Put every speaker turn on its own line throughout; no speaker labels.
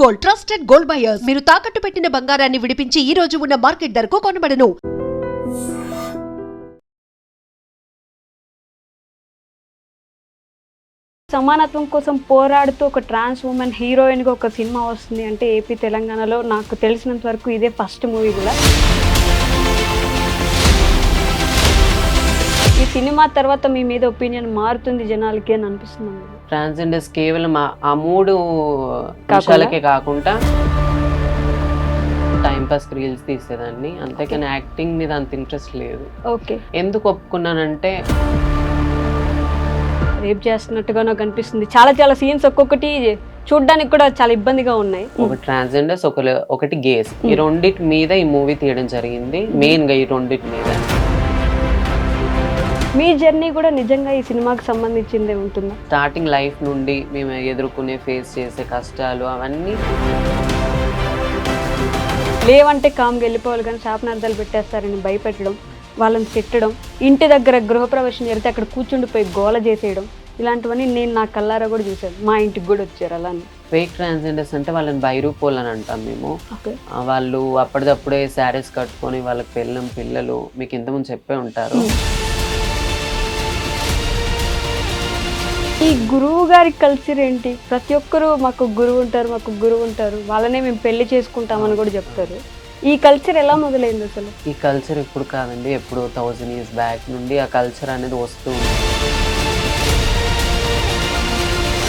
Gold, trusted gold buyers. మీరు తాకట్టు పెట్టిన బంగారాన్ని విడిపించి ఈ రోజు ఉన్న మార్కెట్ ధరకు కొనబడను.
సమానత్వం కోసం పోరాడుతూ ఒక ట్రాన్స్ ఉమెన్ హీరోయిన్గా ఒక సినిమా వస్తుంది అంటే ఏపీ తెలంగాణలో నాకు తెలిసినంత వరకు ఇదే ఫస్ట్ మూవీ కూడా. ఈ సినిమా తర్వాత మీ మీద ఒపీనియన్ మారుతుంది జనాలకి అని అనిపిస్తుంది.
ట్రాన్స్జెండర్స్ కేవలం ఆ మూడు అంశాలకే కాకుండా టైంపాస్ రీల్స్ తీసేదాన్ని, అంతేకాని యాక్టింగ్ మీద అంత ఇంట్రెస్ట్ లేదు.
ఓకే,
ఎందుకు ఒప్పుకున్నానంటే
రేప్ చేస్తున్నట్టుగా నాకు అనిపిస్తుంది. చాలా చాలా సీన్స్ ఒక్కొక్కటి చూడడానికి కూడా చాలా ఇబ్బందిగా ఉన్నాయి.
ఒక ట్రాన్స్జెండర్స్ ఒకటి గేస్, ఈ రెండింటి మీద ఈ మూవీ తీయడం జరిగింది. మెయిన్ గా ఈ రెండింటి మీద.
మీ జర్నీ కూడా నిజంగా ఈ సినిమాకి సంబంధించిందే ఉంటుందా?
స్టార్టింగ్ లైఫ్ నుండి మేము ఎదుర్కొనే ఫేస్ చేసే కష్టాలు అవన్నీ
లేవంటే కామ్గా వెళ్ళిపోవాలి కానీ శాపనార్థాలు పెట్టేస్తారని భయపెట్టడం, వాళ్ళని తిట్టడం, ఇంటి దగ్గర గృహప్రవేశం జరిగితే అక్కడ కూర్చుండిపోయి గోల చేసేయడం, ఇలాంటివన్నీ నేను నా కల్లారా కూడా చూశాను. మా ఇంటికి కూడా వచ్చారు అలా.
ఫేక్ ట్రాన్స్జెండర్స్ అంటే వాళ్ళని బైరూపోల్ అని అంటాం మేము. వాళ్ళు అప్పటిదప్పుడే శారీస్ కట్టుకొని వాళ్ళకి పిల్లలు మీకు ఇంతకుముందు చెప్పే ఉంటారు.
ఈ గురువు గారి కల్చర్ ఏంటి? ప్రతి ఒక్కరు మాకు గురువు ఉంటారు, వాళ్ళనే మేము పెళ్లి చేసుకుంటామని కూడా చెప్తారు. ఈ కల్చర్ ఎలా మొదలైంది అసలు?
ఈ కల్చర్ ఇప్పుడు కాదండి, ఎప్పుడు 1000 years బ్యాక్ నుండి ఆ కల్చర్ అనేది వస్తూ ఉంది.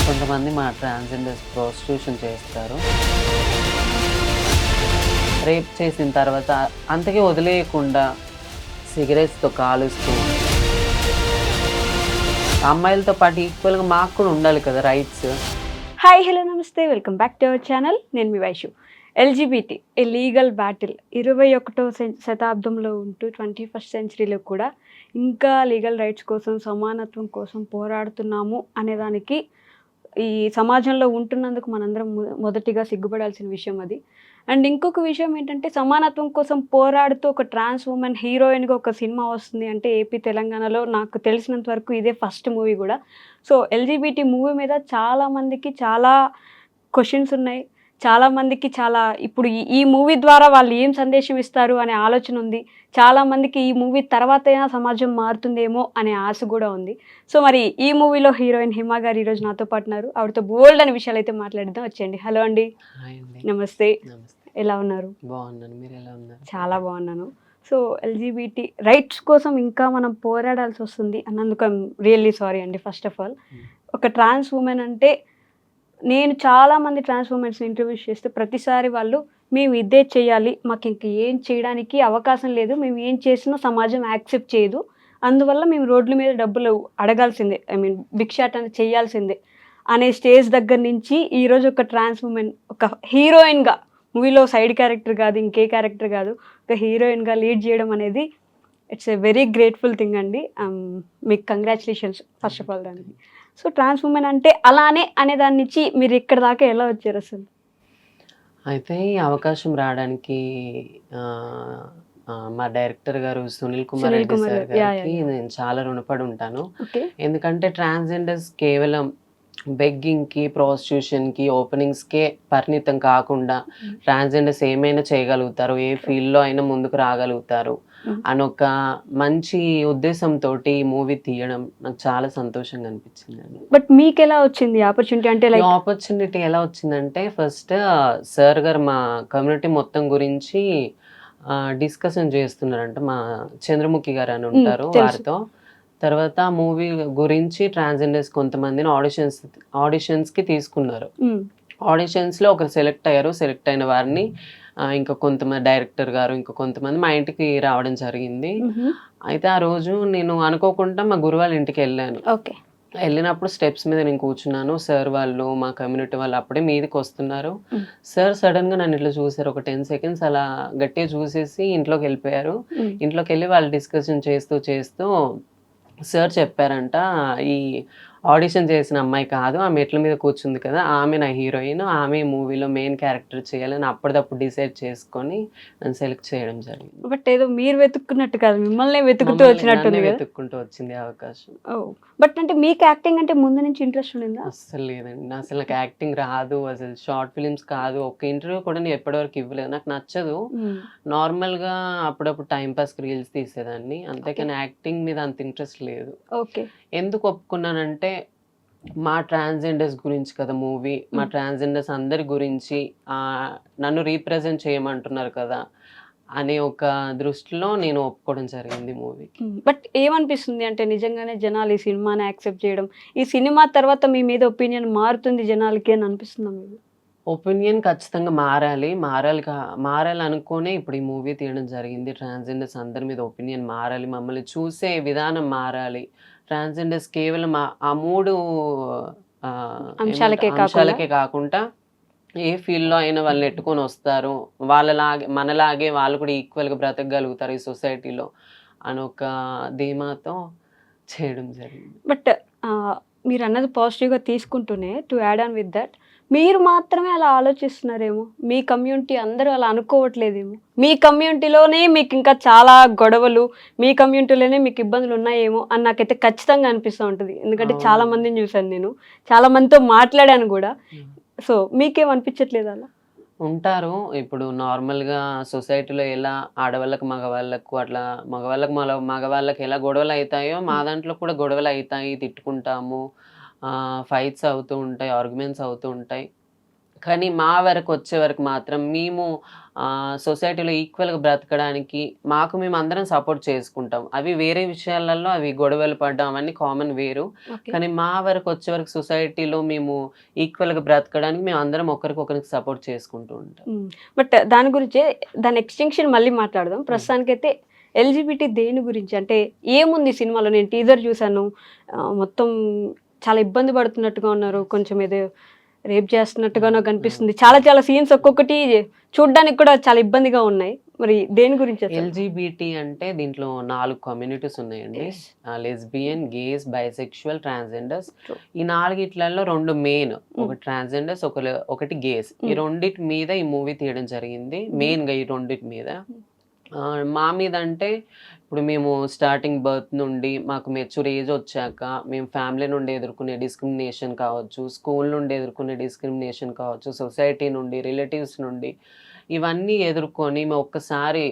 కొంతమంది మా ట్రాన్స్జెండర్స్ ప్రాస్టిట్యూషన్ చేస్తారు. రేప్ చేసిన తర్వాత అంతకే వదిలేయకుండా సిగరెట్స్తో కాలుస్తూ, అమ్మాయిలతో పాటు ఈక్వల్గా మాకు కూడా ఉండాలి కదా rights.
Hi, hello, namaste, welcome back to our channel. నేను మీ Vaishu. LGBT a legal battle 21వ శతాబ్దంలో ఉంటూ 21st centuryలో కూడా ఇంకా లీగల్ రైట్స్ కోసం, సమానత్వం కోసం పోరాడుతున్నాము అనేదానికి ఈ సమాజంలో ఉంటున్నందుకు మనందరం మొదటిగా సిగ్గుపడాల్సిన విషయం అది. అండ్ ఇంకొక విషయం ఏంటంటే, సమానత్వం కోసం పోరాడుతూ ఒక ట్రాన్స్ ఉమెన్ హీరోయిన్గా ఒక సినిమా వస్తుంది అంటే ఏపీ తెలంగాణలో నాకు తెలిసినంత వరకు ఇదే ఫస్ట్ మూవీ కూడా. సో ఎల్జీబీటీ మూవీ మీద చాలామందికి చాలా క్వశ్చన్స్ ఉన్నాయి. చాలామందికి ఇప్పుడు ఈ మూవీ ద్వారా వాళ్ళు ఏం సందేశం ఇస్తారు అనే ఆలోచన ఉంది. చాలామందికి ఈ మూవీ తర్వాతైనా సమాజం మారుతుందేమో అనే ఆశ కూడా ఉంది. సో మరి ఈ మూవీలో హీరోయిన్ హిమ గారు ఈరోజు నాతో పాటు ఉన్నారు. ఆవిడతో బోల్డ్ అనే విషయాలు అయితే మాట్లాడదాం. వచ్చేయండి. హలో అండి. నమస్తే. ఎలా ఉన్నారు?
బాగున్నాను, మీరు ఎలా ఉన్నారు?
చాలా బాగున్నాను. సో ఎల్జీబీటీ రైట్స్ కోసం ఇంకా మనం పోరాడాల్సి వస్తుంది అన్నందుకు ఐమ్ రియల్లీ సారీ అండి. ఫస్ట్ ఆఫ్ ఆల్, ఒక ట్రాన్స్ ఉమెన్ అంటే, నేను చాలామంది ట్రాన్స్ ఉమెన్స్ని ఇంటర్వ్యూస్ చేస్తే ప్రతిసారి వాళ్ళు మేము ఇదే చేయాలి, మాకు ఇంక ఏం చేయడానికి అవకాశం లేదు, మేము ఏం చేసినా సమాజం యాక్సెప్ట్ చేయదు, అందువల్ల మేము రోడ్ల మీద డబ్బులు అడగాల్సిందే, భిక్షాటన చేయాల్సిందే అనే స్టేజ్ దగ్గర నుంచి ఈరోజు ఒక ట్రాన్స్ ఉమెన్ ఒక హీరోయిన్గా, మూవీలో సైడ్ క్యారెక్టర్ కాదు, ఇంకే క్యారెక్టర్ కాదు, ఒక హీరోయిన్గా లీడ్ చేయడం అనేది it's a very grateful thing అండి. మీకు కంగ్రాచులేషన్స్ ఫస్ట్ ఆఫ్ ఆల్ దానికి. సో ట్రాన్స్ ఉమెన్ అంటే అలానే అనే దాని నుంచి మీరు ఇక్కడ దాకా ఎలా వచ్చారు అసలు?
అయితే ఈ అవకాశం రావడానికి మా డైరెక్టర్ గారు సునీల్ కుమార్ రెడ్డి సార్ గారికి నేను చాలా రుణపడి ఉంటాను. ఎందుకంటే ట్రాన్స్జెండర్స్ కేవలం బెగ్గింగ్కి, ప్రాస్టిట్యూషన్కి, ఓపెనింగ్స్కే పరిమితం కాకుండా ట్రాన్స్జెండర్స్ ఏమైనా చేయగలుగుతారు, ఏ ఫీల్డ్లో అయినా ముందుకు రాగలుగుతారు అని ఒక మంచి ఉద్దేశంతో ఈ మూవీ తీయడం నాకు చాలా సంతోషంగా అనిపించింది అండి.
బట్ మీకు ఎలా వచ్చింది ఆపర్చునిటీ? అంటే
ఆపర్చునిటీ ఎలా వచ్చిందంటే, ఫస్ట్ సార్ గారు మా కమ్యూనిటీ మొత్తం గురించి డిస్కషన్ చేస్తున్నారంట, మా చంద్రముఖి గారు అని ఉంటారు, వారితో. తర్వాత మూవీ గురించి ట్రాన్స్జెండర్స్ కొంతమందిని ఆడిషన్స్కి తీసుకున్నారు. ఆడిషన్స్లో ఒకరు సెలెక్ట్ అయ్యారు. సెలెక్ట్ అయిన వారిని ఇంకా కొంతమంది డైరెక్టర్ గారు, ఇంకా కొంతమంది మా ఇంటికి రావడం జరిగింది. అయితే ఆ రోజు నేను అనుకోకుండా మా గురువు వాళ్ళ ఇంటికి వెళ్ళాను. వెళ్ళినప్పుడు స్టెప్స్ మీద నేను కూర్చున్నాను. సార్ వాళ్ళు, మా కమ్యూనిటీ వాళ్ళు అప్పుడే మీదకి వస్తున్నారు. సార్ సడన్గా నన్ను ఇట్లా చూసారు. ఒక 10 seconds అలా గట్టిగా చూసేసి ఇంట్లోకి వెళ్ళిపోయారు. ఇంట్లోకి వెళ్ళి వాళ్ళు డిస్కషన్ చేస్తూ సార్ చెప్పారంట, ఈ ఆడిషన్ చేసిన అమ్మాయి కాదు, ఆ మెట్ల మీద కూర్చుంది కదా ఆమె నా హీరోయిన్, ఆమె మూవీలో మెయిన్ క్యారెక్టర్ చేయాలని అప్పటిదప్పుడు డిసైడ్ చేసుకొని నన్ను సెలెక్ట్ చేయడం జరిగింది.
బట్ ఏదో మీరు వెతుక్కున్నట్టు కాదు, మిమ్మల్ని వెతుకుతూ
నన్నే
వచ్చినట్టుంది కదా.
వెతుక్కుంటూ వచ్చింది అవకాశం.
ఓ, బట్ అంటే మీకు యాక్టింగ్ అంటే ముందు నుంచి ఇంట్రెస్ట్ ఉండిందా?
అస్సలు లేదండి, అసలు నాకు యాక్టింగ్ రాదు, అసలు షార్ట్ ఫిలిమ్స్ కాదు, ఒక్క ఇంటర్వ్యూ కూడా నేను ఎప్పటివరకు ఇవ్వలేదు, నాకు నచ్చదు. నార్మల్గా అప్పుడప్పుడు టైం పాస్ రీల్స్ తీసేదాన్ని, అంతేకాని యాక్టింగ్ మీద అంత ఇంట్రెస్ట్ లేదు.
ఓకే.
ఎందుకు ఒప్పుకున్నానంటే మా ట్రాన్స్జెండర్స్ గురించి కదా మూవీ, మా ట్రాన్స్జెండర్స్ అందరి గురించి నన్ను రీప్రజెంట్ చేయమంటున్నారు కదా అనే ఒక దృష్టిలో నేను ఒప్పుకోవడం జరిగింది మూవీ.
బట్ ఏమనిపిస్తుంది అంటే నిజంగానే జనాలు ఈ సినిమాని యాక్సెప్ట్ చేయడం, ఈ సినిమా తర్వాత మీ మీద ఒపీనియన్ మారుతుంది జనాలకి అని అనిపిస్తుందా మీకు?
ఒపీనియన్ ఖచ్చితంగా మారాలి అనుకోనే ఇప్పుడు ఈ మూవీ తీయడం జరిగింది. ట్రాన్స్జెండర్స్ అందరి మీద ఒపీనియన్ మారాలి, మమ్మల్ని చూసే విధానం మారాలి. ట్రాన్స్జెండర్స్ కేవలం ఆ 3 అంశాలకే కాకుండా ఏ ఫీల్డ్లో అయినా వాళ్ళని ఎట్టుకొని వస్తారు, మనలాగే వాళ్ళు కూడా ఈక్వల్గా బ్రతకగలుగుతారు ఈ సొసైటీలో అని ఒక ధీమాతో చేయడం జరిగింది.
బట్ మీరు అన్నది పాజిటివ్గా తీసుకుంటూనే, to add on with that, మీరు మాత్రమే అలా ఆలోచిస్తున్నారేమో, మీ కమ్యూనిటీ అందరూ అలా అనుకోవట్లేదేమో, మీ కమ్యూనిటీలోనే మీకు ఇంకా చాలా గొడవలు, మీ కమ్యూనిటీలోనే మీకు ఇబ్బందులు ఉన్నాయేమో అని నాకైతే ఖచ్చితంగా అనిపిస్తూ ఉంటుంది. ఎందుకంటే చాలా మందిని చూశాను, నేను చాలా మందితో మాట్లాడాను కూడా. సో మీకేం అనిపించట్లేదు అలా?
ఉంటారు. ఇప్పుడు నార్మల్గా సొసైటీలో ఎలా ఆడవాళ్ళకు మగవాళ్ళకు అట్లా మగవాళ్ళకి ఎలా గొడవలు అవుతాయో మా దాంట్లో కూడా గొడవలు అవుతాయి, తిట్టుకుంటాము, ఫైట్స్ అవుతూ ఉంటాయి, ఆర్గ్యుమెంట్స్ అవుతూ ఉంటాయి. కానీ మా వరకు వచ్చే వరకు మాత్రం మేము సొసైటీలో ఈక్వల్గా బ్రతకడానికి మేము అందరం సపోర్ట్ చేసుకుంటాం. అవి వేరే విషయాలలో అవి గొడవలు పడ్డం అవన్నీ కామన్ వేరు. కానీ మా వరకు వచ్చే వరకు సొసైటీలో మేము ఈక్వల్గా బ్రతకడానికి మేము అందరం ఒకరికి సపోర్ట్ చేసుకుంటూ ఉంటాం.
బట్ దాని గురించి, దాని ఎక్స్టెన్షన్ మళ్ళీ మాట్లాడదాం. ప్రస్తుతానికైతే ఎల్జిబిటీ దేని గురించి అంటే ఏముంది సినిమాలో? నేను టీజర్ చూసాను, మొత్తం చాలా ఇబ్బంది పడుతున్నట్టుగా ఉన్నారు, కొంచెం ఏదో రేప్ చేస్తున్నట్టుగానో కనిపిస్తుంది. చాలా సీన్స్ ఒక్కొక్కటి చూడడానికి కూడా చాలా ఇబ్బందిగా ఉన్నాయి. మరి దేని గురించి?
ఎల్జిబిటీ అంటే దీంట్లో 4 కమ్యూనిటీస్ ఉన్నాయండి. Lesbian, gays, bisexual, transgenders. ఈ 4 2 మెయిన్, ఒకటి ట్రాన్స్జెండర్స్, ఒకటి గేస్. ఈ రెండిటి మీద ఈ మూవీ తీయడం జరిగింది. మెయిన్గా ఈ రెండిటి మీద. మా మీద అంటే ఇప్పుడు మేము స్టార్టింగ్ బర్త్ నుండి మాకు మెచ్యూర్ ఏజ్ వచ్చాక మేము ఫ్యామిలీ నుండి ఎదుర్కొనే డిస్క్రిమినేషన్ కావచ్చు, స్కూల్ నుండి ఎదుర్కొనే డిస్క్రిమినేషన్ కావచ్చు, సొసైటీ నుండి, రిలేటివ్స్ నుండి, ఇవన్నీ ఎదుర్కొని మేము ఒక్కసారి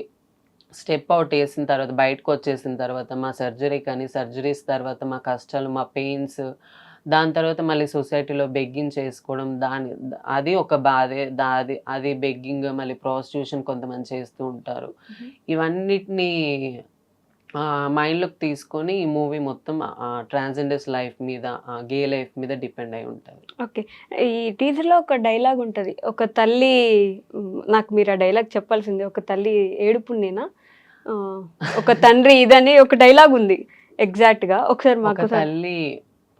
స్టెప్ అవుట్ వేసిన తర్వాత, బయటకు వచ్చేసిన తర్వాత, మా సర్జరీస్ తర్వాత మా కష్టాలు, మా పెయిన్స్, దాని తర్వాత మళ్ళీ సొసైటీలో బెగ్గింగ్ చేసుకోవడం, అది ఒక బాధే. అది బెగ్గింగ్, మళ్ళీ ప్రాస్టిట్యూషన్ కొంతమంది చేస్తూ ఉంటారు. ఇవన్నిటిని మైండ్లోకి తీసుకొని ఈ మూవీ మొత్తం ట్రాన్స్జెండర్స్ లైఫ్ మీద, గే లైఫ్ మీద డిపెండ్ అయి ఉంటుంది.
ఓకే. ఈ టీజర్లో ఒక డైలాగ్ ఉంటుంది, ఒక తల్లి, నాకు మీరు ఆ డైలాగ్ చెప్పాల్సిందే, ఒక తల్లి ఏడుపునేనా, ఒక తండ్రి ఇదని ఒక డైలాగ్ ఉంది ఎగ్జాక్ట్గా. ఒకసారి మాకు.
తల్లి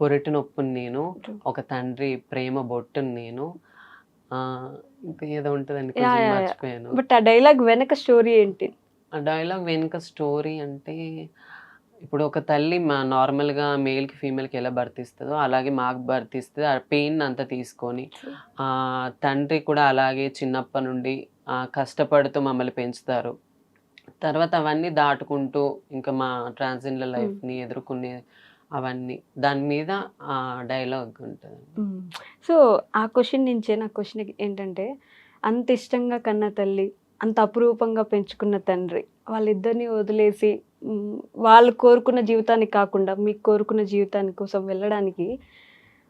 పొరటి నొప్పుని నేను, ఒక తండ్రి ప్రేమ బొట్టుని నేను, ఇంకా ఏదో ఉంటుందండి, మర్చిపోయాను.
బట్ ఆ డైలాగ్ వెనక స్టోరీ ఏంటి?
ఆ డైలాగ్ వెనుక స్టోరీ అంటే, ఇప్పుడు ఒక తల్లి నార్మల్గా మేల్కి ఫీమేల్కి ఎలా భర్తిస్తుందో అలాగే మాకు భర్తిస్తుంది. ఆ పెయిన్ అంతా తీసుకొని, తండ్రి కూడా అలాగే చిన్నప్పటి నుండి కష్టపడుతూ మమ్మల్ని పెంచుతారు. తర్వాత అవన్నీ దాటుకుంటూ ఇంకా మా ట్రాన్స్జెండర్ లైఫ్ని ఎదుర్కొనే అవన్నీ, దాని మీద డైలాగ్ ఉంటుంది.
సో ఆ క్వశ్చన్ నుంచే నా క్వశ్చన్ ఏంటంటే, అంత ఇష్టంగా కన్న తల్లి, అంత అపురూపంగా పెంచుకున్న తండ్రి, వాళ్ళిద్దరిని వదిలేసి వాళ్ళు కోరుకున్న జీవితానికి కాకుండా మీకు కోరుకున్న జీవితాని కోసం వెళ్ళడానికి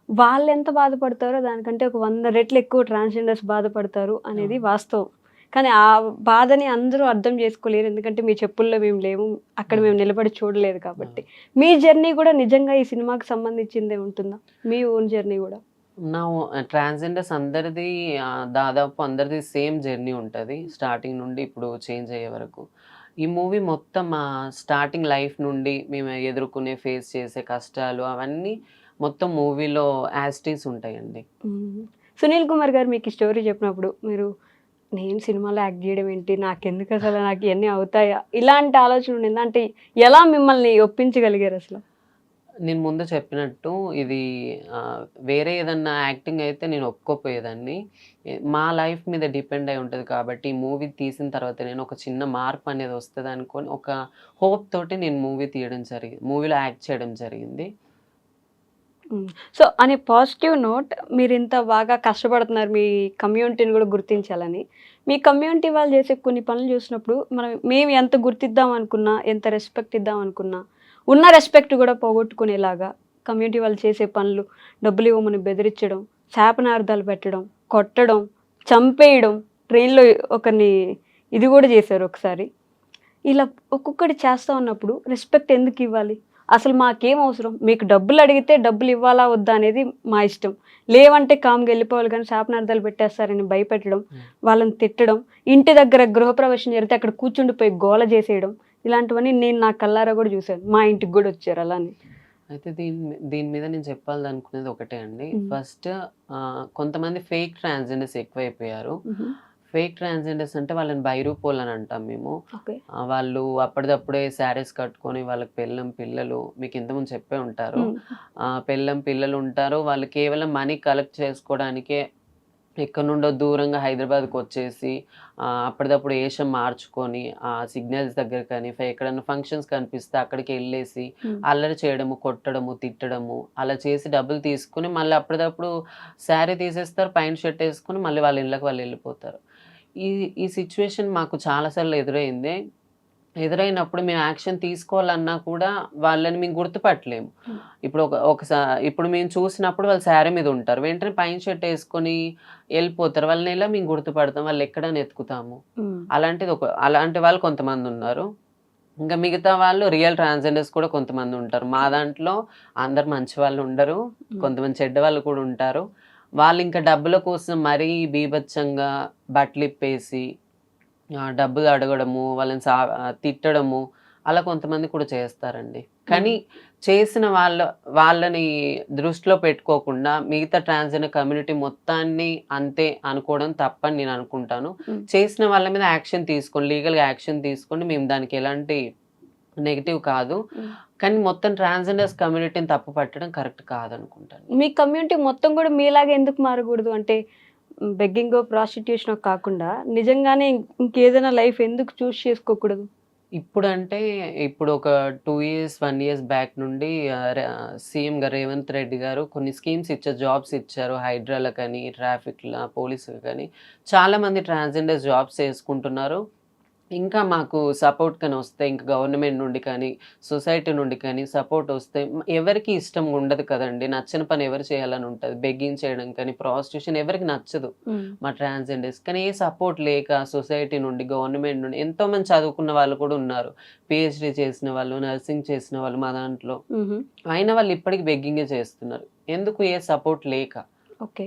వాళ్ళు ఎంత బాధపడతారో దానికంటే ఒక 100 రెట్లు ఎక్కువ ట్రాన్స్జెండర్స్ బాధపడతారు అనేది వాస్తవం. కానీ ఆ బాధని అందరూ అర్థం చేసుకోలేరు, ఎందుకంటే మీ చెప్పుల్లో మేము లేము, అక్కడ మేము నిలబడి చూడలేదు కాబట్టి. మీ జర్నీ కూడా నిజంగా ఈ సినిమాకి సంబంధించిందే ఉంటుందా? మీ ఓన్ జర్నీ కూడా?
నా ట్రాన్స్జెండర్స్ అందరిది దాదాపు అందరిది సేమ్ జర్నీ ఉంటుంది, స్టార్టింగ్ నుండి ఇప్పుడు చేంజ్ అయ్యే వరకు. ఈ మూవీ మొత్తం స్టార్టింగ్ లైఫ్ నుండి మేము ఎదుర్కొనే, ఫేస్ చేసే కష్టాలు అవన్నీ మొత్తం మూవీలో యాస్టీస్ ఉంటాయండి.
సునీల్ కుమార్ గారు మీకు ఈ స్టోరీ చెప్పినప్పుడు మీరు, నేను సినిమాలో యాక్ట్ చేయడం ఏంటి, నాకెందుకు అసలు, నాకు ఇవన్నీ అవుతాయా, ఇలాంటి ఆలోచన ఉండిందా? అంటే ఎలా మిమ్మల్ని ఒప్పించగలిగారు అసలు?
నేను ముందు చెప్పినట్టు ఇది వేరే ఏదన్నా యాక్టింగ్ అయితే నేను ఒప్పుకోపోయేదాన్ని. మా లైఫ్ మీద డిపెండ్ అయి ఉంటది కాబట్టి, ఈ మూవీ తీసిన తర్వాత నేను ఒక చిన్న మార్పు అనేది వస్తదనుకోని, ఒక హోప్ తోటి నేను మూవీలో యాక్ట్ చేయడం జరిగింది.
సో అనే పాజిటివ్ నోట్ మీరు ఇంత బాగా కష్టపడుతున్నారు మీ కమ్యూనిటీని కూడా గుర్తించాలని. మీ కమ్యూనిటీ వాళ్ళు చేసే కొన్ని పనులు చూసినప్పుడు మేము ఎంత గుర్తిద్దాం అనుకున్నా, ఎంత రెస్పెక్ట్ ఇద్దాం అనుకున్నా, ఉన్న రెస్పెక్ట్ కూడా పోగొట్టుకునేలాగా కమ్యూనిటీ వాళ్ళు చేసే పనులు, డబ్బులు ఇవ్వమని బెదిరించడం, శాపనార్థాలు పెట్టడం, కొట్టడం, చంపేయడం, ట్రైన్లో ఒకరిని ఇది కూడా చేశారు ఒకసారి. ఇలా ఒక్కొక్కటి చేస్తూ ఉన్నప్పుడు రెస్పెక్ట్ ఎందుకు ఇవ్వాలి? అసలు మాకేం అవసరం? మీకు డబ్బులు అడిగితే డబ్బులు ఇవ్వాలా వద్దా అనేది మా ఇష్టం. లేవంటే కామ్గా వెళ్ళిపోవాలి, కానీ శాపనార్థాలు పెట్టేస్తారని భయపెట్టడం, వాళ్ళని తిట్టడం, ఇంటి దగ్గర గృహప్రవేశం జరిగితే అక్కడ కూర్చుండిపోయి గోల చేసేయడం, ఇలాంటివన్నీ నేను నా కళ్ళారా కూడా చూశాను. మా ఇంటికి కూడా వచ్చారు అలానే.
అయితే దీని మీద నేను చెప్పాలనుకునేది ఒకటే అండి. ఫస్ట్ కొంతమంది ఫేక్ ట్రాన్స్జెండర్స్ ఎక్కువైపోయారు. ఫేక్ ట్రాన్స్జెండర్స్ అంటే వాళ్ళని బైరూపోల్ అని అంటాం మేము. వాళ్ళు అప్పటిదప్పుడే శారీస్ కట్టుకొని వాళ్ళకి పిల్లలు మీకు ఇంతకుముందు చెప్పే ఉంటారు. పిల్లలు ఉంటారు. వాళ్ళు కేవలం మనీ కలెక్ట్ చేసుకోవడానికే ఎక్కడి నుండో దూరంగా హైదరాబాద్కి వచ్చేసి అప్పటిదప్పుడు వేషం మార్చుకొని సిగ్నల్స్ దగ్గర కానీ ఎక్కడన్నా ఫంక్షన్స్ కనిపిస్తే అక్కడికి వెళ్ళేసి అల్లరి చేయడము, కొట్టడము, తిట్టడము అలా చేసి డబ్బులు తీసుకుని మళ్ళీ అప్పటిదప్పుడు శారీ తీసేస్తారు, పైన షర్ట్ వేసుకుని మళ్ళీ వాళ్ళ ఇళ్ళకి వాళ్ళు వెళ్ళిపోతారు. ఈ సిచ్యువేషన్ మాకు చాలాసార్లు ఎదురైనప్పుడు మేము యాక్షన్ తీసుకోవాలన్నా కూడా వాళ్ళని మేము గుర్తుపట్టలేము. ఇప్పుడు మేము చూసినప్పుడు వాళ్ళు శారీ మీద ఉంటారు, వెంటనే పైన షర్ట్ వేసుకొని వెళ్ళిపోతారు. వాళ్ళని ఎలా మేము గుర్తుపడతాం? వాళ్ళు ఎక్కడని ఎత్తుకుతాము? అలాంటి వాళ్ళు కొంతమంది ఉన్నారు. ఇంకా మిగతా వాళ్ళు రియల్ ట్రాన్స్జెండర్స్ కూడా కొంతమంది ఉంటారు. మా దాంట్లో అందరు మంచి వాళ్ళు ఉండరు, కొంతమంది చెడ్డ వాళ్ళు కూడా ఉంటారు. వాళ్ళు ఇంకా డబ్బుల కోసం మరీ బీభత్సంగా బట్టలు ఇప్పేసి డబ్బులు అడగడము, వాళ్ళని తిట్టడము అలా కొంతమంది కూడా చేస్తారండి. కానీ చేసిన వాళ్ళని దృష్టిలో పెట్టుకోకుండా మిగతా ట్రాన్స్జెండర్ కమ్యూనిటీ మొత్తాన్ని అంతే అనుకోవడం తప్పని నేను అనుకుంటాను. చేసిన వాళ్ళ మీద యాక్షన్ తీసుకోండి, లీగల్గా యాక్షన్ తీసుకోండి. మేము దానికి ఎలాంటి నెగిటివ్ కాదు, కానీ మొత్తం ట్రాన్స్జెండర్స్ కమ్యూనిటీని తప్పు పట్టడం కరెక్ట్ కాదనుకుంటాను.
మీ కమ్యూనిటీ మొత్తం కూడా మీలాగా ఎందుకు మారకూడదు? అంటే బెగ్గింగ్, ప్రాస్టిట్యూషన్ కాకుండా నిజంగానే ఇంకేదైనా లైఫ్ ఎందుకు చూస్ చేసుకోకూడదు?
ఇప్పుడు ఒక 2 years 1 years బ్యాక్ నుండి సీఎం గారు రేవంత్ రెడ్డి గారు కొన్ని స్కీమ్స్ ఇచ్చారు, జాబ్స్ ఇచ్చారు. హైడ్రాలకు కానీ, ట్రాఫిక్లా, పోలీసులు కానీ చాలా మంది ట్రాన్స్జెండర్స్ జాబ్స్ చేసుకుంటున్నారు. ఇంకా మాకు సపోర్ట్ కానీ వస్తే, ఇంకా గవర్నమెంట్ నుండి కానీ సొసైటీ నుండి కానీ సపోర్ట్ వస్తే, ఎవరికి ఇష్టం ఉండదు కదండి, నచ్చని పని ఎవరు చేయాలని ఉంటుంది. బెగ్గింగ్ చేయడం కానీ ప్రాస్టిట్యూషన్ ఎవరికి నచ్చదు మా ట్రాన్స్జెండర్స్. కానీ ఏ సపోర్ట్ లేక సొసైటీ నుండి, గవర్నమెంట్ నుండి ఎంతో మంది చదువుకున్న వాళ్ళు కూడా ఉన్నారు, పిహెచ్డి చేసిన వాళ్ళు, నర్సింగ్ చేసిన వాళ్ళు మా దాంట్లో. అయినా వాళ్ళు ఇప్పటికి బెగ్గింగే చేస్తున్నారు. ఎందుకు? ఏ సపోర్ట్ లేక.
ఓకే,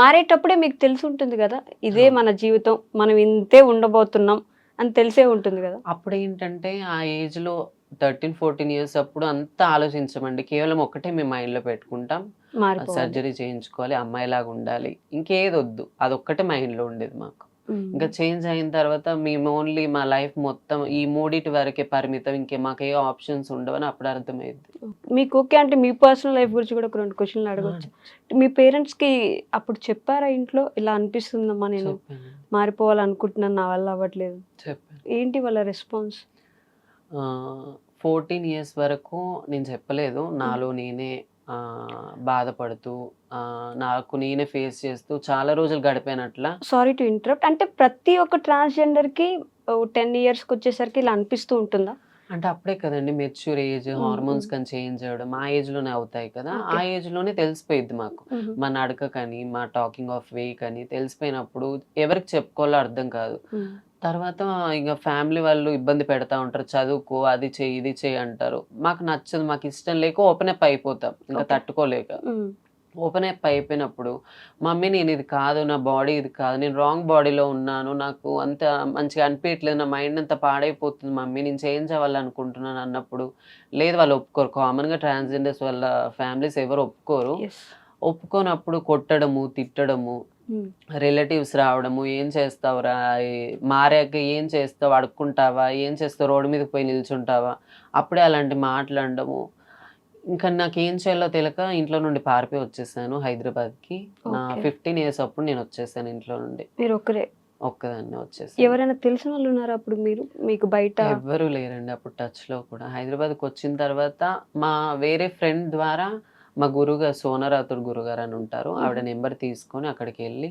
మారేటప్పుడే మీకు తెలిసి ఉంటుంది కదా, ఇదే మన జీవితం, మనం ఇంతే ఉండబోతున్నాం అని తెలిసే ఉంటుంది కదా.
అప్పుడు ఏంటంటే ఆ ఏజ్లో 13-14 years అప్పుడు అంతా ఆలోచించమండి. కేవలం ఒకటే మేము మైండ్లో పెట్టుకుంటాం, సర్జరీ చేయించుకోవాలి, అమ్మాయిలాగా ఉండాలి, ఇంకేదొద్దు, అదొక్కటే మైండ్లో ఉండేది మాకు. ఇంకా చేంజ్ అయిన తర్వాత మేము ఓన్లీ మా లైఫ్ మొత్తం ఈ మూడిటి వరకే పరిమితం, మాకు ఏ ఆప్షన్స్ ఉండవని అప్పుడు అర్థమైంది.
మీకు ఓకే అంటే మీ పర్సనల్ లైఫ్ గురించి కూడా ఒక 2 questions అడగవచ్చు. మీ పేరెంట్స్కి అప్పుడు చెప్పారా ఇంట్లో ఇలా అనిపిస్తుందమ్మా, నేను మారిపోవాలనుకుంటున్నాను, నా వల్ల అవ్వట్లేదు? ఏంటి వాళ్ళ రెస్పాన్స్?
14 years వరకు నేను చెప్పలేదు. నాలో నేనే బాధపడుతూ నాకు నేనే ఫేస్ చేస్తూ చాలా రోజులు గడిపానట్లా.
Sorry to interrupt. అంటే ప్రతి ఒక్క ట్రాన్స్జెండర్కి 10 yearsకి వచ్చేసరికి ఇలా అనిపిస్తూ ఉంటుందా?
అంటే అప్పుడే కదండి మెచ్యూర్ ఏజ్, హార్మోన్స్ కానీ చేంజ్ అవ్వడం ఆ ఏజ్లోనే అవుతాయి కదా. ఆ ఏజ్లోనే తెలిసిపోయింది మాకు. మా నడక కానీ, మా టాకింగ్ ఆఫ్ వే కానీ తెలిసిపోయినప్పుడు ఎవరికి చెప్పుకోవాలో అర్థం కాదు. తర్వాత ఇంకా ఫ్యామిలీ వాళ్ళు ఇబ్బంది పెడతా ఉంటారు, చదువుకో, అది చేయి, ఇది చేయి అంటారు. మాకు నచ్చదు, మాకు ఇష్టం లేక ఓపెన్ అప్ అయిపోతాం, ఇంకా తట్టుకోలేక. ఓపెన్ అప్ అయిపోయినప్పుడు మమ్మీ నేను ఇది కాదు, నా బాడీ ఇది కాదు, నేను రాంగ్ బాడీలో ఉన్నాను, నాకు అంత మంచిగా అనిపించట్లేదు, నా మైండ్ అంతా పాడైపోతుంది మమ్మీ, నేను చేంజ్ అవ్వాలనుకుంటున్నాను అన్నప్పుడు లేదు, వాళ్ళు ఒప్పుకోరు. కామన్గా ట్రాన్స్జెండర్స్ వాళ్ళ ఫ్యామిలీస్ ఎవరు ఒప్పుకోరు. ఒప్పుకోనప్పుడు కొట్టడము, తిట్టడము, రిలేటివ్స్ రావడము, ఏం చేస్తావురా, మారాక ఏం చేస్తావు, అడుక్కుంటావా, ఏం చేస్తావు, రోడ్డు మీదకి పోయి నిల్చుంటావా, అప్పుడే అలాంటి మాట్లాడడము. ఇంకా నాకేం చేయాలో తెలియక ఇంట్లో నుండి పారిపోయి వచ్చేసాను హైదరాబాద్కి. నా
Okay.
15 ఇయర్స్ అప్పుడు నేను వచ్చేసాను ఇంట్లో నుండి.
మీరు ఒక్కరే?
ఒక్కదాన్ని వచ్చేసాను.
ఎవరైనా తెలిసిన వాళ్ళు ఉన్నారా అప్పుడు మీకు బయట?
ఎవ్వరూ లేరండి అప్పుడు టచ్లో కూడా. హైదరాబాద్కి వచ్చిన తర్వాత మా వేరే ఫ్రెండ్ ద్వారా మా గురుగారు సోనరాతుడు గురుగారు అని ఉంటారు, ఆవిడ నెంబర్ తీసుకొని అక్కడికి వెళ్ళి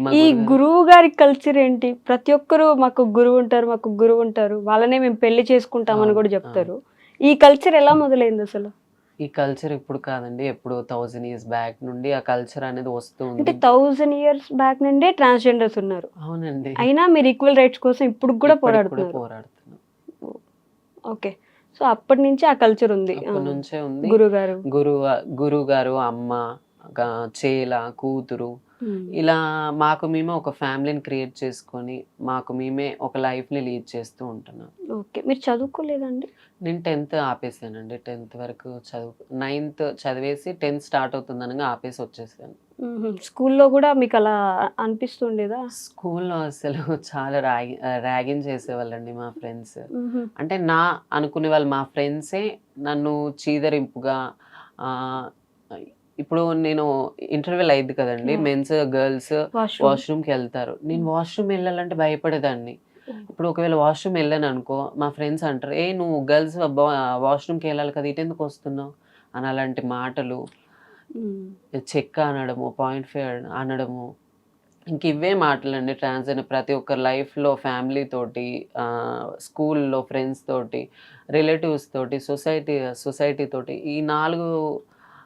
మా
ఈ
గురుగారు-
గురువు గారి కల్చర్ ఏంటి? ప్రతి ఒక్కరు మాకు గురువు ఉంటారు, మాకు గురువు ఉంటారు, వాళ్ళనే మేము పెళ్లి చేసుకుంటామని కూడా చెప్తారు. ఈ కల్చర్ ఎలా మొదలైంది అసలు?
ఈ కల్చర్ ఇప్పుడు కాదండి, ఎప్పుడు 1000 years బ్యాక్ నుండి ఆ కల్చర్ అనేది వస్తూ
అంటే
ఉంది.
1000 years బ్యాక్ నుండే ట్రాన్స్జెండర్స్ ఉన్నారు,
అవునండి,
అయినా మీరు ఈక్వల్ రైట్స్ కోసం ఇప్పుడు కూడా
ఇప్పటికి కూడా
పోరాడుతున్నారు.
పోరాడుతున్నాం.
ఓకే, సో అప్పటి నుంచి ఆ కల్చర్ ఉంది.
అప్పటి నుంచే ఉంది.
గురుగారు
గురువు గారు, అమ్మ, చేల, కూతురు, ఇలా మాకు మేమే ఒక ఫ్యామిలీని క్రియేట్ చేసుకొని మాకు మేమే ఒక లైఫ్ని లీడ్ చేస్తూ ఉంటున్నాం.
ఓకే, మీరు చదువుకోలేదండి?
నేను 10th ఆపేసానండి. 10th వరకు 9th చదివేసి 10th స్టార్ట్ అవుతుందనగా ఆపేసి వచ్చేసాను.
స్కూల్లో కూడా మీకు అలా అనిపిస్తుండేదా?
స్కూల్లో అసలు చాలా ర్యాగింగ్ చేసేవాళ్ళండి మా ఫ్రెండ్స్. అంటే నా అనుకునే వాళ్ళు మా ఫ్రెండ్సే నన్ను చీదరింపుగా ఇప్పుడు నేను ఇంటర్వ్యూలు అయింది కదండి, మెన్స్ గర్ల్స్ వాష్రూమ్కి వెళ్తారు, నేను వాష్రూమ్ వెళ్ళాలంటే భయపడేదాన్ని. ఇప్పుడు ఒకవేళ వాష్రూమ్ వెళ్ళాను అనుకో, మా ఫ్రెండ్స్ అంటారు, ఏ నువ్వు గర్ల్స్ వాష్రూమ్కి వెళ్ళాలి కదా, ఇటు ఎందుకు వస్తున్నావు అని అలాంటి మాటలు, చెక్క అనడము, .5 అనడము, ఇంక ఇవే మాటలండి. ట్రాన్స్జెండర్ ప్రతి ఒక్కరి లైఫ్లో ఫ్యామిలీ తోటి, స్కూల్లో ఫ్రెండ్స్ తోటి, రిలేటివ్స్ తోటి, సొసైటీ తోటి, ఈ 4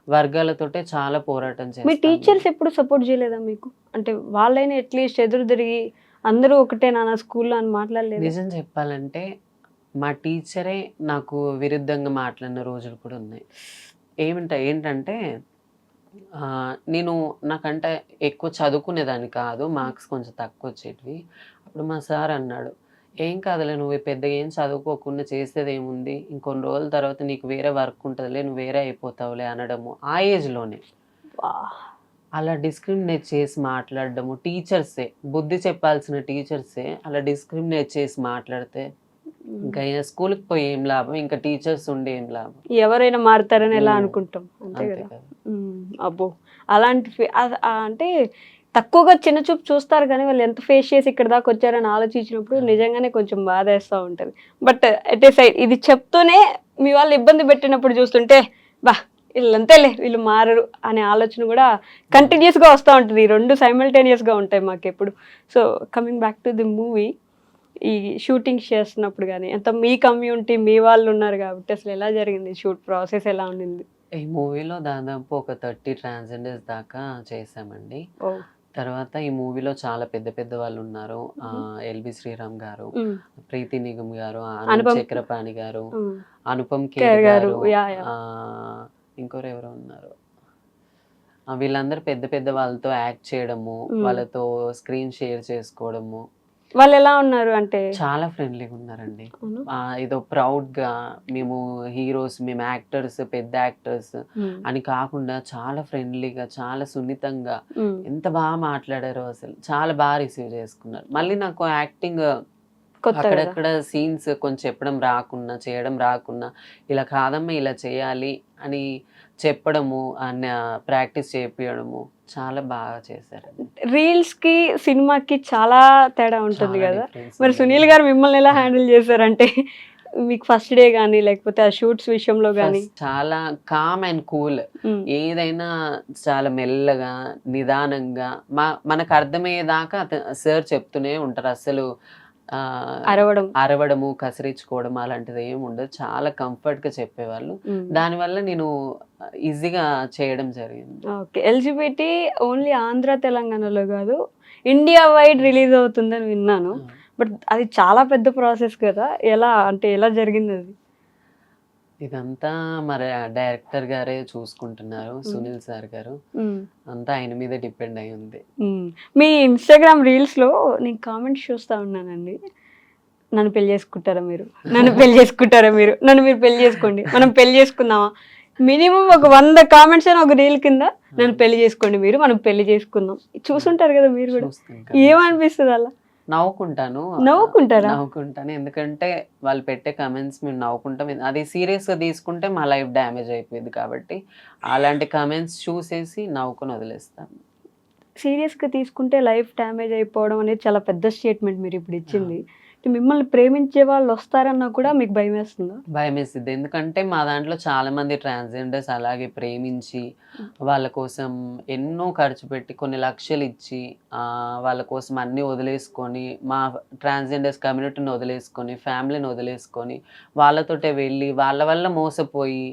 వర్గాలతోటే చాలా పోరాటం
మీ
చేస్తాను.
టీచర్స్ ఎప్పుడు సపోర్ట్ చేయలేదా మీకు? అంటే వాళ్ళైనా అట్లీస్ట్ ఎదురు తిరిగి అందరూ ఒకటే నాన్న స్కూల్లో అని మాట్లాడలేదు?
నిజం చెప్పాలంటే మా టీచరే నాకు విరుద్ధంగా మాట్లాడిన రోజులు కూడా ఉన్నాయి. ఏంటంటే నేను నాకంటే ఎక్కువ చదువుకునేదాన్ని కాదు, మార్క్స్ కొంచెం తక్కువ వచ్చేటివి. అప్పుడు మా సార్ అన్నాడు, ఏం కాదులే, నువ్వు పెద్దగా ఏం చదువుకోకుండా చేసేది ఏముంది, ఇంకొన్ని రోజుల తర్వాత నీకు వేరే వర్క్ ఉంటుందిలే, నువ్వు వేరే అయిపోతావులే అనడము. ఆ ఏజ్లోనే అలా డిస్క్రిమినేట్ చేసి మాట్లాడడము. టీచర్సే, బుద్ధి చెప్పాల్సిన టీచర్సే అలా డిస్క్రిమినేట్ చేసి మాట్లాడితే ఇంకా స్కూల్కి పోయి ఏం లాభం, ఇంకా టీచర్స్ ఉండి ఏం లాభం.
ఎవరైనా మారుతారని ఎలా అనుకుంటాం, అంతే
అంతే
కదా.
కదా.
అబ్బో, అలాంటి అంటే తక్కువగా చిన్న చూపు చూస్తారు, కానీ వాళ్ళు ఎంత ఫేస్ చేసి ఇక్కడ దాకా వచ్చారని ఆలోచించినప్పుడు నిజంగానే కొంచెం బాధ వేస్తూ ఉంటుంది. బట్ ఎట్ ఏ సైడ్ ఇది చెప్తూనే మీ వాళ్ళు ఇబ్బంది పెట్టినప్పుడు చూస్తుంటే బా వీళ్ళంతేలే, వీళ్ళు మారరు అనే ఆలోచన కూడా కంటిన్యూస్గా వస్తూ ఉంటుంది. ఈ 2 సైమల్టేనియస్గా ఉంటాయి మాకు ఎప్పుడు. So coming back to the movie, ఈ షూటింగ్ చేస్తున్నప్పుడు కానీ అంత మీ కమ్యూనిటీ మీ వాళ్ళు ఉన్నారు కాబట్టి అసలు ఎలా జరిగింది షూట్ ప్రాసెస్, ఎలా ఉండింది?
ఈ మూవీలో దాదాపు ఒక 30 ట్రాన్స్జెండర్స్ దాకా చేసామండి. తర్వాత ఈ మూవీలో చాలా పెద్ద పెద్ద వాళ్ళు ఉన్నారు. ఎల్బి శ్రీరామ్ గారు, ప్రీతి నిగమ్ గారు,
అనుపమ్
చక్రపాణి గారు, అనుపమ్
ఖేర్
ఖేర్
గారు,
గారు,
యా, యా.
ఇంకోరు ఎవరో ఉన్నారు. వీళ్ళందరూ పెద్ద పెద్ద వాళ్ళతో యాక్ట్ చేయడము, వాళ్ళతో స్క్రీన్ షేర్ చేసుకోవడము.
వాళ్ళు ఎలా ఉన్నారు అంటే?
చాలా ఫ్రెండ్లీగా ఉన్నారండి.
అవును.
ఏదో ప్రౌడ్ గా మేము హీరోస్, మేము యాక్టర్స్, పెద్ద యాక్టర్స్ అని కాకుండా చాలా ఫ్రెండ్లీగా, చాలా సున్నితంగా ఎంత బాగా మాట్లాడారో, అసలు చాలా బాగా రిసీవ్ చేసుకున్నారు. మళ్ళీ నాకు యాక్టింగ్ అక్కడక్కడ సీన్స్ కొంచెం చేయడం రాకున్నా ఇలా కాదమ్మా ఇలా చేయాలి అని చెప్పడము, ప్రాక్టీస్ చేపియడము చాలా బాగా చేశారు.
రీల్స్ కి సినిమాకి చాలా తేడా ఉంటుంది
చాలా
కదా.
difference
మరి
ఉంది.
సునీల్ గారు మిమ్మల్ని ఎలా హ్యాండిల్ చేశారంటే మీకు ఫస్ట్ డే కానీ లేకపోతే ఆ షూట్స్ విషయంలో కానీ?
చాలా కామ్ అండ్ కూల్, ఏదైనా చాలా మెల్లగా నిదానంగా మనకు అర్థమయ్యేదాకా సార్ చెప్తూనే ఉంటారు. అసలు అరవడము, కసిరించుకోవడం అలాంటిది ఏమి ఉండదు. చాలా కంఫర్ట్ గా చెప్పేవాళ్ళు. దానివల్ల నేను ఈజీగా చేయడం జరిగింది.
ఓకే, ఎల్జిబిటి ఓన్లీ ఆంధ్ర తెలంగాణలో కాదు, ఇండియా వైడ్ రిలీజ్ అవుతుందని విన్నాను. బట్ అది చాలా పెద్ద ప్రాసెస్ కదా, ఎలా జరిగింది అది?
ఇదంతా మరి డైరెక్టర్ గారే చూసుకుంటున్నారు, సునీల్ సార్ గారు. అంతా ఆయన మీద డిపెండ్ అయి ఉంది.
మీ ఇన్స్టాగ్రామ్ రీల్స్ లో నేను కామెంట్స్ చూస్తా ఉన్నానండి, నన్ను పెళ్లి చేసుకుంటారా మీరు, నన్ను పెళ్లి చేసుకుంటారా మీరు, నన్ను మీరు పెళ్లి చేసుకోండి, మనం పెళ్లి చేసుకుందామా. మినిమం ఒక 100 కామెంట్స్ అయినా ఒక రీల్ కింద నన్ను పెళ్లి చేసుకోండి మీరు, మనం పెళ్లి చేసుకుందాం. చూసుంటారు కదా మీరు కూడా, ఏమనిపిస్తుంది అలా? నవ్వుకుంటారా?
నవ్వుకుంటాను ఎందుకంటే వాళ్ళు పెట్టే కమెంట్స్ మేము నవ్వుకుంటాం. అది సీరియస్గా తీసుకుంటే మా లైఫ్ డ్యామేజ్ అయిపోయింది కాబట్టి అలాంటి కమెంట్స్ చూసేసి నవ్వుకొని వదిలేస్తాను.
సీరియస్గా తీసుకుంటే లైఫ్ డ్యామేజ్ అయిపోవడం అనేది చాలా పెద్ద స్టేట్మెంట్ మీరు ఇప్పుడు ఇచ్చింది. మిమ్మల్ని ప్రేమించే వాళ్ళు వస్తారన్నా కూడా మీకు భయం వేస్తుందా?
భయం వేస్తుంది ఎందుకంటే మా దాంట్లో చాలా మంది ట్రాన్స్జెండర్స్ అలాగే ప్రేమించి వాళ్ళ కోసం ఎన్నో ఖర్చు పెట్టి కొన్ని లక్షలు ఇచ్చి వాళ్ళ కోసం అన్నీ వదిలేసుకొని మా ట్రాన్స్జెండర్స్ కమ్యూనిటీని వదిలేసుకొని ఫ్యామిలీని వదిలేసుకొని వాళ్ళతోటే వెళ్ళి వాళ్ళ వల్ల మోసపోయి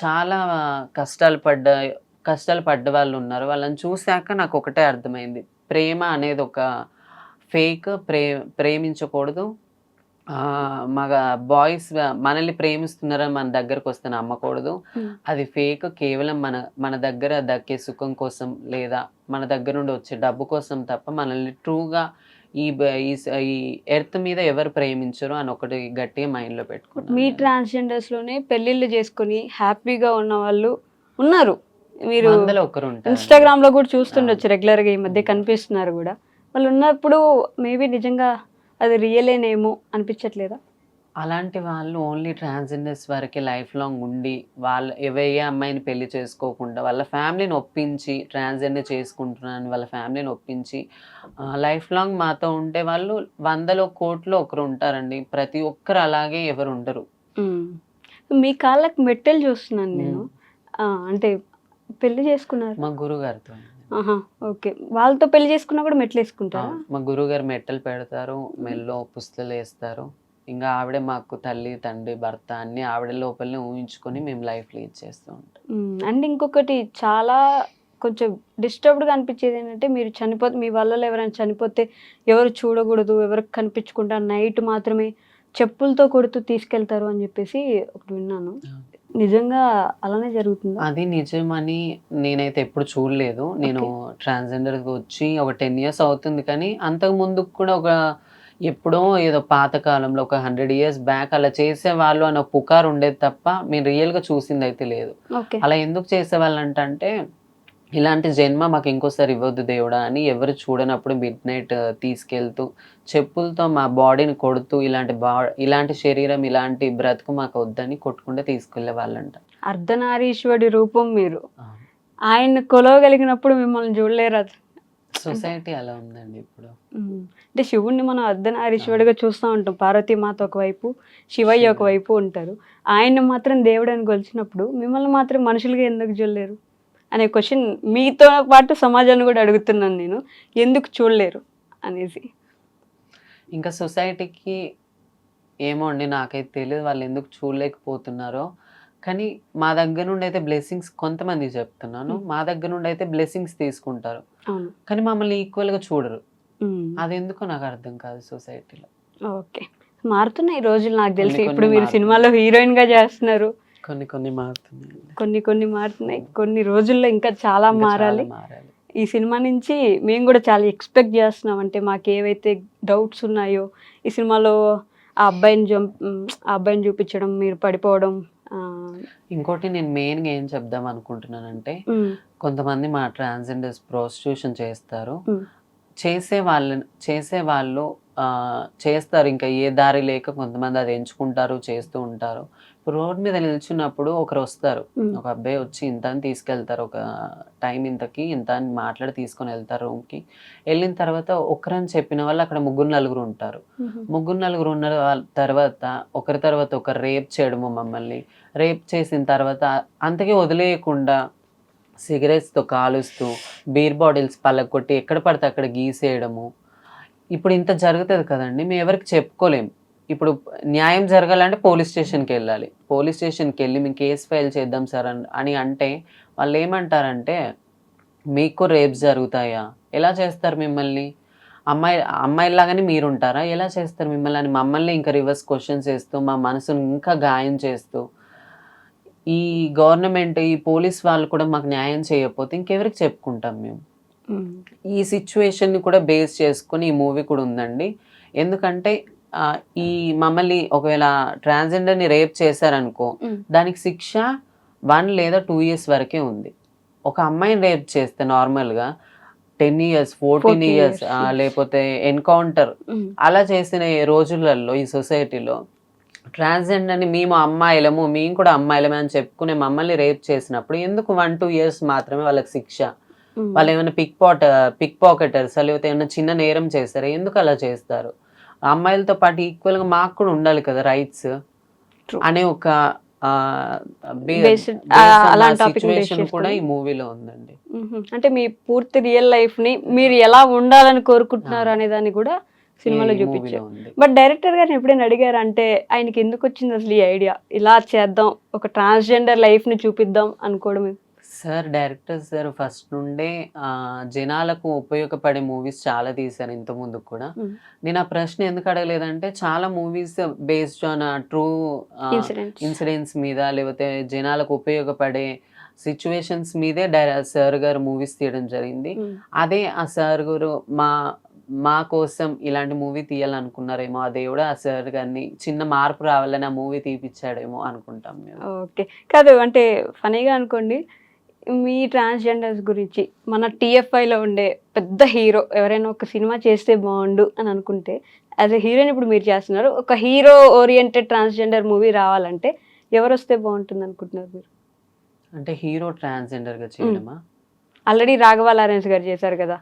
చాలా కష్టాలు పడ్డ వాళ్ళు ఉన్నారు. వాళ్ళని చూశాక నాకు ఒకటే అర్థమైంది, ప్రేమ అనేది ఒక ఫేక్. ప్రేమించకూడదు. మగ బాయ్స్ మనల్ని ప్రేమిస్తున్నారని మన దగ్గరకు వస్తే నమ్మకూడదు. అది ఫేక్. కేవలం మన దగ్గర దక్కే సుఖం కోసం లేదా మన దగ్గర నుండి వచ్చే డబ్బు కోసం తప్ప మనల్ని ట్రూగా ఈ ఎర్త్ మీద ఎవరు ప్రేమించరు అని ఒకటి గట్టిగా మైండ్లో పెట్టుకున్నాను.
మీ ట్రాన్స్జెండర్స్లోనే పెళ్ళిళ్ళు చేసుకొని హ్యాపీగా ఉన్న వాళ్ళు ఉన్నారు. మీరు
అందులో ఒకరు ఉంటారు.
ఇన్స్టాగ్రామ్లో కూడా చూస్తుండొచ్చు రెగ్యులర్గా, ఈ మధ్య కనిపిస్తున్నారు కూడా. వాళ్ళు ఉన్నప్పుడు మేబీ నిజంగా అది రియలేనేమో అనిపించట్లేదా?
అలాంటి వాళ్ళు ఓన్లీ ట్రాన్స్జెండర్స్ వరకే లైఫ్ లాంగ్ ఉండి వాళ్ళు ఏ అమ్మాయిని పెళ్లి చేసుకోకుండా వాళ్ళ ఫ్యామిలీని ఒప్పించి ట్రాన్స్జెండర్ చేసుకుంటున్నాను వాళ్ళ ఫ్యామిలీని ఒప్పించి లైఫ్ లాంగ్ మాతో ఉంటే వాళ్ళు 100 కోట్లు ఒకరు ఉంటారండి. ప్రతి ఒక్కరు అలాగే ఎవరు ఉండరు.
మీ కాళ్ళకి మెట్టెలు చూస్తున్నాను నేను. అంటే పెళ్లి చేసుకున్నారు
మా గురుగారితో.
ఓకే, వాళ్ళతో పెళ్లి చేసుకున్నా కూడా మెట్లు వేసుకుంటారా?
మా గురుగారు మెట్టలు పెడతారు, మెల్లో పుస్తలు వేస్తారు. ఇంకా ఆవిడే మాకు తల్లి తండ్రి భర్త అన్ని ఆవిడ లోపలనే ఊహించుకొని మేము లైఫ్ లీడ్ చేస్తూ ఉంటాం.
అండ్ ఇంకొకటి చాలా కొంచెం డిస్టర్బ్డ్గా అనిపించేది ఏంటంటే, మీరు మీ వాళ్ళలో ఎవరైనా చనిపోతే ఎవరు చూడకూడదు, ఎవరికి కనిపించకుండా నైట్ మాత్రమే చెప్పులతో కొడుతూ తీసుకెళ్తారు అని చెప్పేసి ఒకటి విన్నాను. నిజంగా అలానే జరుగుతుంది?
అది నిజమని నేనైతే ఎప్పుడు చూడలేదు. నేను ట్రాన్స్జెండర్కి వచ్చి ఒక 10 years అవుతుంది. కానీ అంతకు ముందుకు కూడా ఎప్పుడో ఏదో పాతకాలంలో ఒక 100 years బ్యాక్ అలా చేసేవాళ్ళు అన్న పుకారు ఉండేది తప్ప మేము రియల్గా చూసింది అయితే లేదు. అలా ఎందుకు చేసేవాళ్ళు అంటే ఇలాంటి జన్మ మాకు ఇంకోసారి ఇవ్వద్దు దేవుడా అని ఎవరు చూడనప్పుడు మిడ్నైట్ తీసుకెళ్తూ చెప్పులతో మా బాడీని కొడుతూ ఇలాంటి శరీరం ఇలాంటి బ్రతుకు మాకు వద్దని కొట్టుకుంటే తీసుకెళ్లే వాళ్ళంట.
అర్ధనారీశ్వరుడి రూపం మీరు. ఆయన కొలవగలిగినప్పుడు మిమ్మల్ని చూడలేరు.
సొసైటీ అలా ఉందండి ఇప్పుడు.
అంటే శివుణ్ణి మనం అర్ధనారీశ్వరుడిగా చూస్తూ ఉంటాం. పార్వతీమాత ఒకవైపు, శివయ్య ఒకవైపు ఉంటారు. ఆయన్ని మాత్రం దేవుడు అని కొలిచినప్పుడు మిమ్మల్ని మాత్రం మనుషులుగా ఎందుకు చూడలేరు అనే క్వశ్చన్ మీతో పాటు సమాజాన్ని కూడా అడుగుతున్నాను నేను, ఎందుకు చూడలేరు అనేసి.
ఇంకా సొసైటీకి ఏమో అండి, నాకైతే తెలియదు వాళ్ళు ఎందుకు చూడలేకపోతున్నారో. కానీ మా దగ్గర నుండి అయితే బ్లెస్సింగ్స్, కొంతమంది చెప్తున్నాను, మా దగ్గర నుండి అయితే బ్లెస్సింగ్స్ తీసుకుంటారు కానీ మమ్మల్ని ఈక్వల్గా చూడరు. అది ఎందుకో నాకు అర్థం కాదు సొసైటీలో.
ఓకే, మారుతున్నాయి రోజులు. నాకు తెలిసి ఇప్పుడు మీరు సినిమాలో హీరోయిన్ గా చేస్తున్నారు,
కొన్ని మారుతున్నాయి,
కొన్ని మారుతున్నాయి. కొన్ని రోజుల్లో ఇంకా చాలా మారాలి. ఈ సినిమా నుంచి మేము కూడా చాలా ఎక్స్పెక్ట్ చేస్తున్నాం. అంటే మాకు ఏవైతే డౌట్స్ ఉన్నాయో ఈ సినిమాలో ఆ అబ్బాయిని చూపించడం, మీరు పడిపోవడం.
ఇంకోటి నేను మెయిన్గా ఏం చెప్దాం అనుకుంటున్నానంటే, కొంతమంది మా ట్రాన్స్జెండర్స్ ప్రాస్టిట్యూషన్ చేస్తారు. చేసేవాళ్ళు చేస్తారు, ఇంకా ఏ దారి లేక కొంతమంది అది ఎంచుకుంటారు, చేస్తూ ఉంటారు. రోడ్ మీద నిల్చున్నప్పుడు ఒకరు వస్తారు, ఒక అబ్బాయి వచ్చి ఇంత అని తీసుకెళ్తారు, ఒక టైం ఇంతకి ఇంత అని మాట్లాడి తీసుకొని వెళ్తారు రూమ్కి. వెళ్ళిన తర్వాత ఒకరని చెప్పిన వాళ్ళు అక్కడ 3-4 ఉంటారు. 3-4 ఉన్న తర్వాత ఒకరు రేప్ చేయడము, మమ్మల్ని రేప్ చేసిన తర్వాత అంతకే వదిలేయకుండా సిగరెట్స్తో కాలుస్తూ బీర్ బాటిల్స్ పలగొట్టి ఎక్కడ పడితే అక్కడ గీసేయడము. ఇప్పుడు ఇంత జరుగుతుంది కదండి, మేము ఎవరికి చెప్పుకోలేము. ఇప్పుడు న్యాయం జరగాలంటే పోలీస్ స్టేషన్కి వెళ్ళాలి. పోలీస్ స్టేషన్కి వెళ్ళి మేము కేసు ఫైల్ చేద్దాం సార్ అని అంటే వాళ్ళు ఏమంటారంటే, మీకు రేప్స్ జరుగుతాయా, ఎలా చేస్తారు మిమ్మల్ని, అమ్మాయిలాగానే మీరు ఉంటారా, ఎలా చేస్తారు మిమ్మల్ని అని మమ్మల్ని ఇంకా రివర్స్ క్వశ్చన్స్ వేస్తూ మా మనసును ఇంకా గాయం చేస్తూ, ఈ గవర్నమెంట్ ఈ పోలీస్ వాళ్ళు కూడా మాకు న్యాయం చేయకపోతే ఇంకెవరికి చెప్పుకుంటాం మేము. ఈ సిచ్యువేషన్ని కూడా బేస్ చేసుకొని ఈ మూవీ కూడా ఉందండి. ఎందుకంటే ఈ మమ్మల్ని ఒకవేళ ట్రాన్స్జెండర్ని రేప్ చేశారనుకో, దానికి శిక్ష 1 లేదా 2 years వరకే ఉంది. ఒక అమ్మాయిని రేప్ చేస్తే నార్మల్గా 10 years 14 years
years.
లేకపోతే ఎన్కౌంటర్ అలా చేసిన ఈ రోజులలో ఈ సొసైటీలో ట్రాన్స్జెండర్ అని మేము అమ్మాయిలము మేము కూడా అమ్మాయిలమే అని చెప్పుకునే మమ్మల్ని రేప్ చేసినప్పుడు ఎందుకు 1-2 years మాత్రమే వాళ్ళకి శిక్ష? వాళ్ళు ఏమైనా పిక్ పాకెటర్స్ లేకపోతే ఏమైనా చిన్న నేరం చేస్తారా? ఎందుకు అలా చేస్తారు? అమ్మాయిలతో పాటు ఈక్వల్ గా మాకు కూడా ఉండాలి కదా రైట్స్ అనే ఒక
అలాంటి టాపిక్
సిచ్యువేషన్ కూడా ఈ మూవీలో ఉందండి.
అంటే మీ పూర్తి రియల్ లైఫ్ ని మీరు ఎలా ఉండాలని కోరుకుంటున్నారు అనే దాన్ని కూడా సినిమాలో
ఈ
చూపించారు.
మూవీలో ఉంది.
బట్ డైరెక్టర్ గారిని ఎప్పుడైనా అడిగారు అంటే ఆయనకి ఎందుకు వచ్చింది అసలు ఈ ఐడియా, ఇలా చేద్దాం ఒక ట్రాన్స్జెండర్ లైఫ్ ని చూపిద్దాం అనుకోవడం?
సార్ డైరెక్టర్ సార్ ఫస్ట్ నుండే జనాలకు ఉపయోగపడే మూవీస్ చాలా తీశారు ఇంత ముందు కూడా. నేను ఆ ప్రశ్న ఎందుకు అడగలేదంటే చాలా movies based on true incidents మీద లేకపోతే జనాలకు ఉపయోగపడే సిచ్యువేషన్స్ మీదే సార్ గారు మూవీస్ తీయడం జరిగింది. అదే ఆ సార్ గారు మా కోసం ఇలాంటి మూవీ తీయాలనుకున్నారేమో, ఆ దేవుడు ఆ సార్ గారిని చిన్న మార్పు రావాలని ఆ మూవీ తీపిచ్చాడేమో అనుకుంటాం మేము.
ఓకే కాదు, అంటే ఫనీగా అనుకోండి, మీ ట్రాన్స్జెండర్స్ గురించి మన టీఎఫ్ఐలో ఉండే పెద్ద హీరో ఎవరైనా ఒక సినిమా చేస్తే బాగుండు అని అనుకుంటే, యాజ్ ఎ హీరోయిన్ ఇప్పుడు మీరు చేస్తున్నారు, ఒక హీరో ఓరియంటెడ్ ట్రాన్స్జెండర్ మూవీ రావాలంటే ఎవరు వస్తే బాగుంటుంది అనుకుంటున్నారు మీరు?
అంటే హీరో ట్రాన్స్జెండర్ గా చేయడమా?
ఆల్రెడీ రాఘవ లారెన్స్ గారు చేశారు కదా.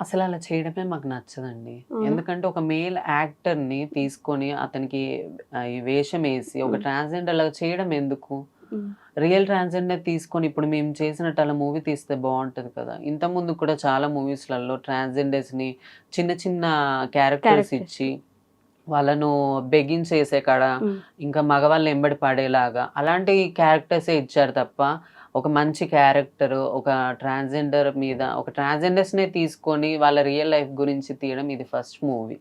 అసలు అలా చేయడమే మాకు నచ్చదండి. ఎందుకంటే ఒక మేల్ యాక్టర్ ని తీసుకొని అతనికి ఈ వేషం వేసి ఒక ట్రాన్స్జెండర్ లాగా చేయడం ఎందుకు? రియల్ ట్రాన్స్జెండర్ తీసుకొని ఇప్పుడు మేము చేసినట్టు అలా మూవీ తీస్తే బాగుంటది కదా. ఇంత ముందు కూడా చాలా మూవీస్లలో ట్రాన్స్జెండర్స్ ని చిన్న చిన్న క్యారెక్టర్స్ ఇచ్చి వాళ్ళను బెగిన్ చేసే కాడ ఇంకా మగవాళ్ళు ఎంబడి పడేలాగా అలాంటి క్యారెక్టర్సే ఇచ్చారు తప్ప ఒక మంచి క్యారెక్టర్ ఒక ట్రాన్స్జెండర్ మీద ఒక ట్రాన్స్జెండర్స్ నే తీసుకొని వాళ్ళ రియల్ లైఫ్ గురించి తీయడం ఇది ఫస్ట్ మూవీ.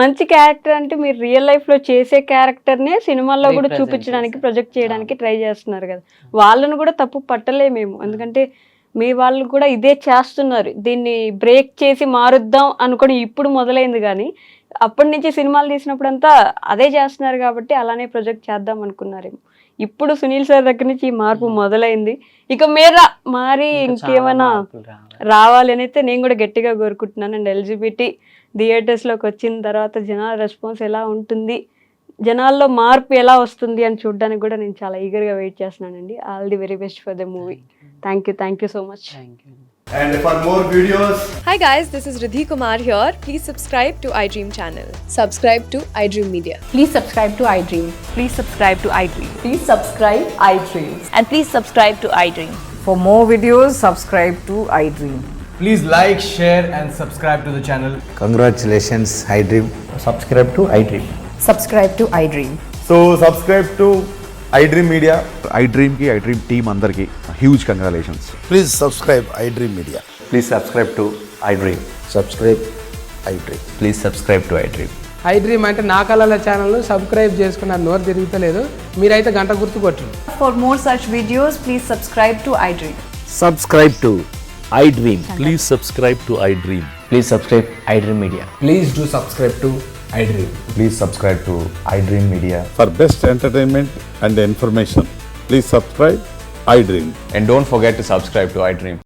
మంచి క్యారెక్టర్ అంటే మీరు రియల్ లైఫ్ లో చేసే క్యారెక్టర్ నే సినిమాల్లో కూడా చూపించడానికి ప్రొజెక్ట్ చేయడానికి ట్రై చేస్తున్నారు కదా. వాళ్ళను కూడా తప్పు పట్టలేమేమో, ఎందుకంటే మీ వాళ్ళు కూడా ఇదే చేస్తున్నారు. దీన్ని బ్రేక్ చేసి మారుద్దాం అనుకొని ఇప్పుడు మొదలైంది, కానీ అప్పటి నుంచి సినిమాలు తీసినప్పుడంతా అదే చేస్తున్నారు కాబట్టి అలానే ప్రొజెక్ట్ చేద్దాం అనుకున్నారేమో. ఇప్పుడు సునీల్ సార్ దగ్గర నుంచి ఈ మార్పు మొదలైంది, ఇక మీద మారి ఇంకేమైనా రావాలి అని అయితే నేను కూడా గట్టిగా కోరుకుంటున్నాను. అండ్ ఎల్జిబిటీ థియేటర్స్లోకి వచ్చిన తర్వాత జనాల రెస్పాన్స్ ఎలా ఉంటుంది, జనాల్లో మార్పు ఎలా వస్తుంది అని చూడడానికి కూడా నేను చాలా ఈగర్గా వెయిట్ చేస్తున్నానండి. All the very best for the movie. Thank you so much.
And for more videos,
Hi guys, this is Riddhi Kumar here. Please subscribe to iDream channel. Subscribe to iDream Media.
Please subscribe to iDream.
Please subscribe to iDream.
Please subscribe iDream.
And please subscribe to iDream.
For more videos, subscribe to iDream.
please like, share and subscribe to the channel.
Congratulations, iDream.
Subscribe to iDream.
Subscribe to iDream.
So subscribe to iDream Media.
iDream ki iDream team andarki huge congratulations.
Please subscribe iDream Media.
Please subscribe to iDream.
Subscribe iDream.
Please subscribe to iDream.
iDream అంటే నా కళల channel subscribe చేసుకున్న నోరు తిరుగుతలేదు, మీరైతే గంట గుర్తు కొట్టండి.
For more such videos, please subscribe to iDream.
Subscribe to iDream.
Please subscribe to iDream.
Please subscribe iDream Media.
Please do subscribe to iDream.
Please subscribe to iDream Media.
For best entertainment and information, please subscribe iDream.
And don't forget to subscribe to iDream.